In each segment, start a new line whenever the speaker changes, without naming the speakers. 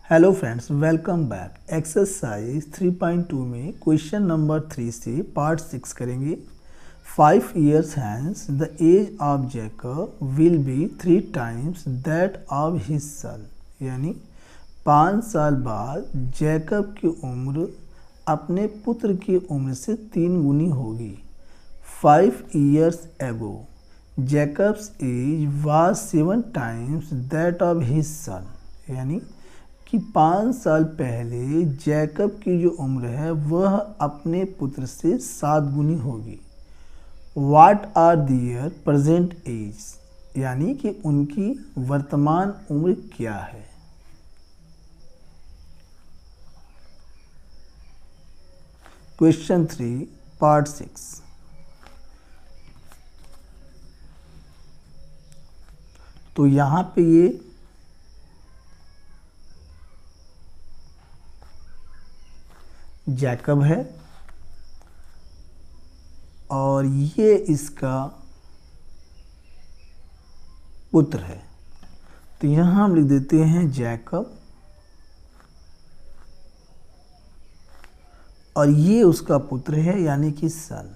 Hello friends, welcome back. Exercise 3.2 में question number 3 से part 6 करेंगे। 5 years hence the age of Jacob will be 3 times that of his son। यानी 5 साल बाद Jacob की उम्र अपने पुत्र की उम्र से 3 गुनी होगी। 5 years ago Jacob's age was 7 times that of his son। यानी कि 5 साल पहले जैकब की जो उम्र है वह अपने पुत्र से 7 गुनी होगी। What are their present age, यानी कि उनकी वर्तमान उम्र क्या है। Question 3 part 6। तो यहाँ पे ये जैकब है और ये इसका पुत्र है। तो यहाँ हम लिख देते हैं जैकब और ये उसका पुत्र है यानी कि सन।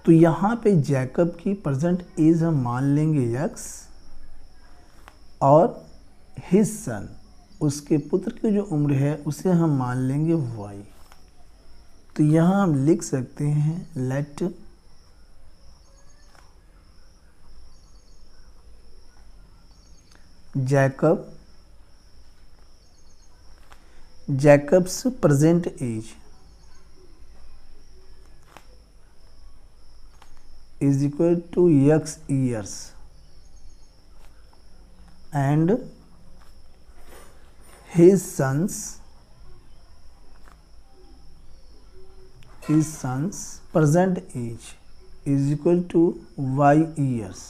तो यहाँ पे जैकब की प्रेजेंट एज हम मान लेंगे x और हिज सन उसके पुत्र की जो उम्र है उसे हम मान लेंगे y। तो यहाँ हम लिख सकते हैं let Jacob's present age is equal to x years and his son's present age is equal to y years।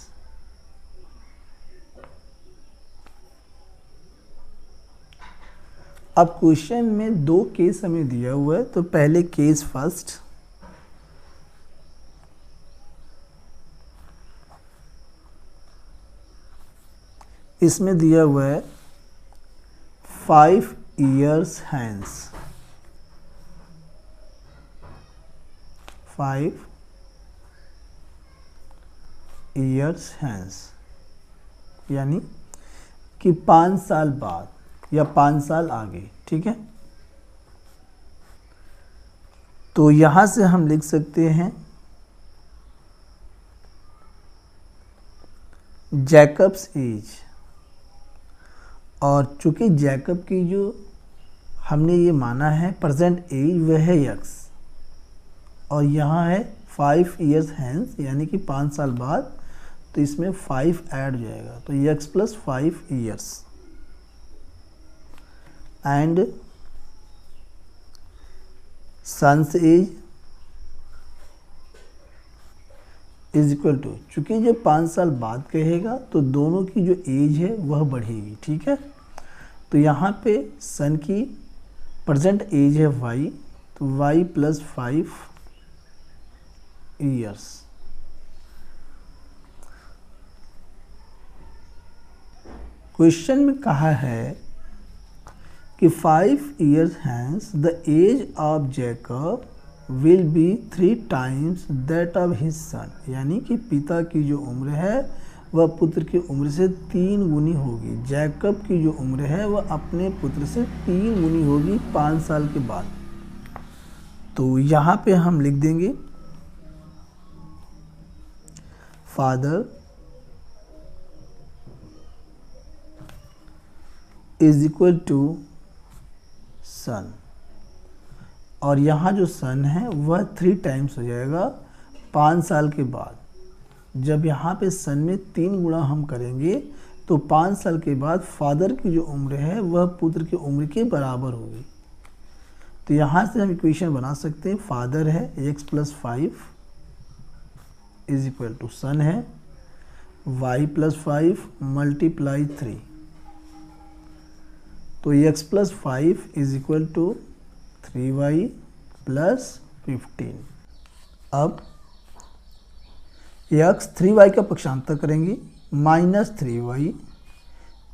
अब क्वेश्चन में 2 केस हमें दिया हुआ है। तो पहले केस फर्स्ट, इसमें दिया हुआ है 5 years hence, 5 years hence यानी कि 5 साल बाद या 5 साल आगे। ठीक है, तो यहां से हम लिख सकते हैं जैकब्स एज, और चूंकि जैकब की जो हमने ये माना है प्रेजेंट एज वह है x और यहाँ है 5 years hence यानी कि 5 साल बाद। तो इसमें 5 ऐड हो जाएगा तो x plus 5 years and son's age is equal to, चूंकि जब 5 साल बाद कहेगा तो दोनों की जो एज है वह बढ़ेगी। ठीक है, तो यहाँ पे सन की प्रेजेंट एज है y, तो y प्लस 5 years। क्वेश्चन में कहा है कि 5 years hence the age of Jacob will be 3 times that of his son। यानी कि पिता की जो उम्र है वह पुत्र की उम्र से 3 गुनी होगी। जैकब की जो उम्र है वह अपने पुत्र से 3 गुनी होगी 5 साल के बाद। तो यहाँ पे हम लिख देंगे फादर इज इक्वल टू सन, और यहाँ जो सन है वह 3 टाइम्स हो जाएगा 5 साल के बाद। जब यहाँ पे सन में 3 गुणा हम करेंगे तो 5 साल के बाद फादर की जो उम्र है वह पुत्र की उम्र के बराबर होगी। तो यहाँ से हम इक्वेशन बना सकते हैं, फादर है x plus 5 is equal to son है y प्लस 5 मल्टीप्लाई 3, तो x plus 5 is equal to 3y plus 15। अब x 3y का पक्षांतर करेंगे -3y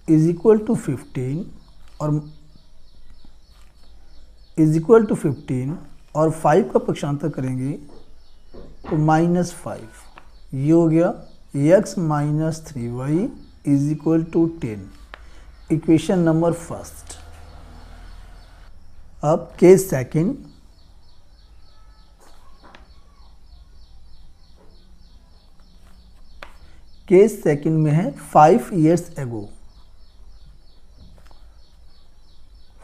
इज इक्वल टू 15 और इज इक्वल टू 15 और 5 का पक्षांतर करेंगे तो -5। ये हो गया x minus 3y is equal to 10, equation number first. अब केस सेकंड, केस सेकंड में है 5 years ago,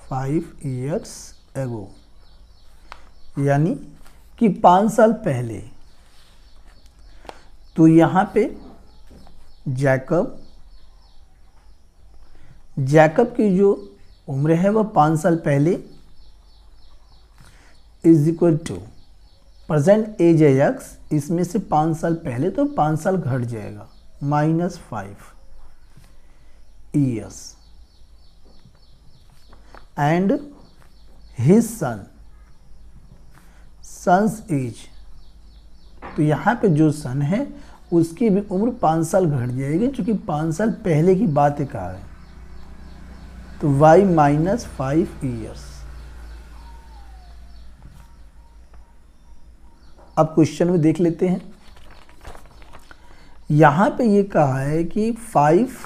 5 years ago यानी कि 5 साल पहले। तो यहाँ पे जैकब की जो उम्र है वह 5 साल पहले is equal to present age है x, इसमें से 5 साल पहले तो 5 साल घट जाएगा -5 years and his son's age. तो यहाँ पे जो सन है उसकी भी उम्र 5 साल घट जाएगी, क्योंकि 5 साल पहले की बात कहा है। तो y माइनस 5 years। अब क्वेश्चन में देख लेते हैं। यहाँ पे ये कहा है कि 5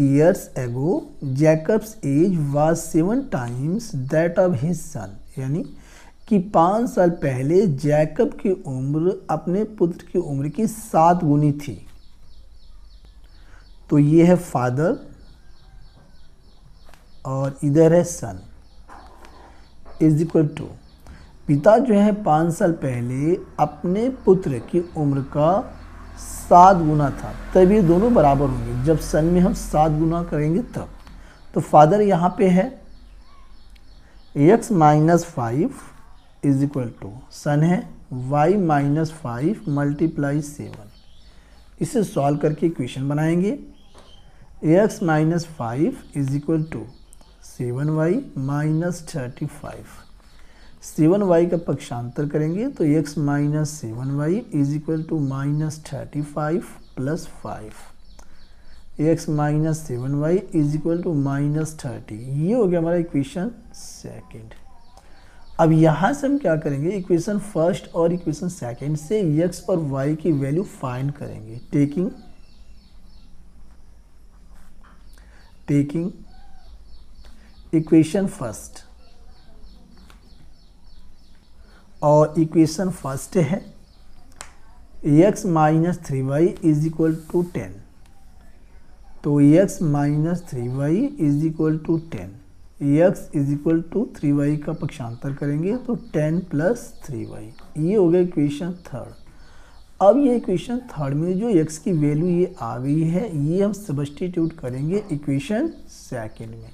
years ago Jacob's age was 7 times that of his son, यानी कि 5 साल पहले जैकब की उम्र अपने पुत्र की उम्र की 7 गुनी थी। तो ये है फादर और इधर है सन इज इक्वल टू, पिता जो है 5 साल पहले अपने पुत्र की उम्र का 7 गुना था, तब ये दोनों बराबर होंगे। जब सन में हम 7 गुना करेंगे तब। तो फादर यहाँ पे है x minus 5 is equal to, son है y माइनस 5 मल्टीप्लाई 7। इसे सॉल्व करके इक्वेशन बनाएंगे। x minus 5 is equal to 7y minus 35। 7y का पक्षांतर करेंगे तो x minus 7y is equal to minus 35 plus 5। x minus 7y is equal to minus 30। ये हो गया हमारा इक्वेशन सेकेंड। अब यहाँ से हम क्या करेंगे, इक्वेशन फर्स्ट और इक्वेशन सेकेंड से x और y की वैल्यू फाइंड करेंगे। टेकिंग इक्वेशन फर्स्ट, और इक्वेशन फर्स्ट है x minus 3y is equal to 10। तो x minus 3y is equal to 10, x is equal to 3y का पक्षांतर करेंगे तो 10 प्लस 3y। ये हो गया इक्वेशन थर्ड। अब ये इक्वेशन थर्ड में जो x की वैल्यू ये आ गई है, ये हम सब्स्टिट्यूट करेंगे इक्वेशन सेकेंड में।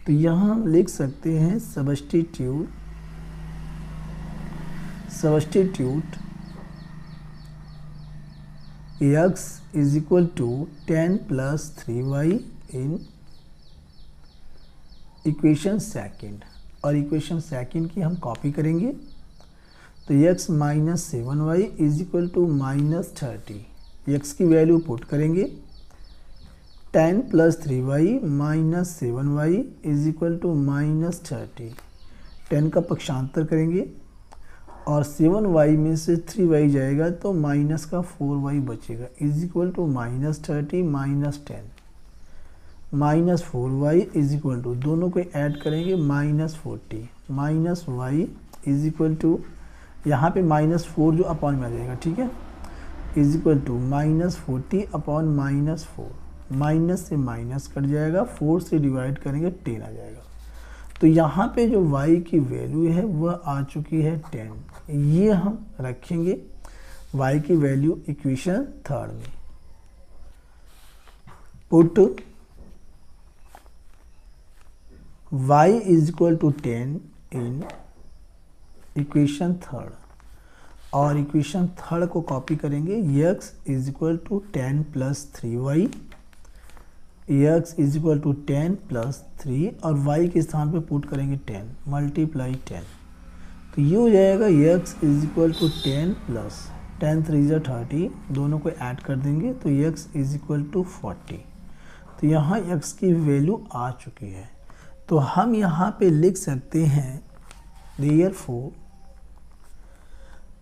तो यहाँ हम लिख सकते हैं substitute x is equal to 10 plus 3y in equation second, और इक्वेशन सेकेंड की हम कॉपी करेंगे। तो x minus 7y is equal to minus 30। x की वैल्यू पुट करेंगे 10 plus 3y minus 7y is equal to minus 30। 10 का पक्षांतर करेंगे और 7y में से 3y जाएगा तो माइनस का 4y बचेगा is equal to minus 30 minus 10 minus 4y is equal to, दोनों को ऐड करेंगे minus 40 minus y is equal to, यहाँ पे माइनस 4 जो अपॉन में आ जाएगा, ठीक है, is equal to minus 40 upon minus 4। Minus से माइनस कट जाएगा, 4 से डिवाइड करेंगे 10 आ जाएगा। तो यहाँ पे जो y की वैल्यू है वह आ चुकी है 10। ये हम रखेंगे y की वैल्यू इक्वेशन थर्ड में। Put y is equal to 10 in equation third, और इक्वेशन थर्ड को कॉपी करेंगे। x is equal to 10 plus 3y, x is equal to 10 plus 3 और y के स्थान पे पुट करेंगे 10 मल्टीप्लाई 10। तो ये हो जाएगा x is equal to 10 plus 10 3 30, दोनों को ऐड कर देंगे तो x इज इक्वल टू 40। तो यहाँ x की वैल्यू आ चुकी है, तो हम यहाँ पे लिख सकते हैं therefore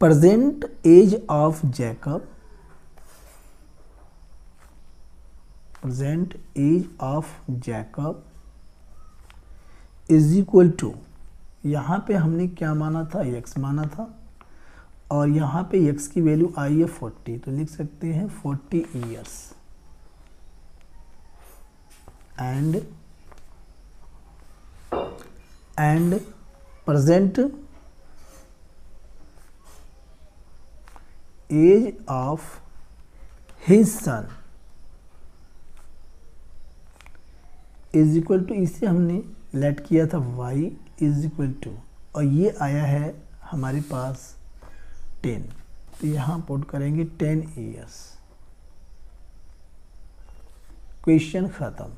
present age of Jacob, present age of Jacob is equal to, यहाँ पे हमने क्या माना था, x माना था, और यहाँ पे x की वैल्यू आई है 40, तो लिख सकते हैं 40 years and present age of his son is equal to, इसे हमने लेट किया था y इज इक्वल टू, और ये आया है हमारे पास 10, तो यहाँ पुट करेंगे 10 ईयर्स। क्वेश्चन ख़त्म।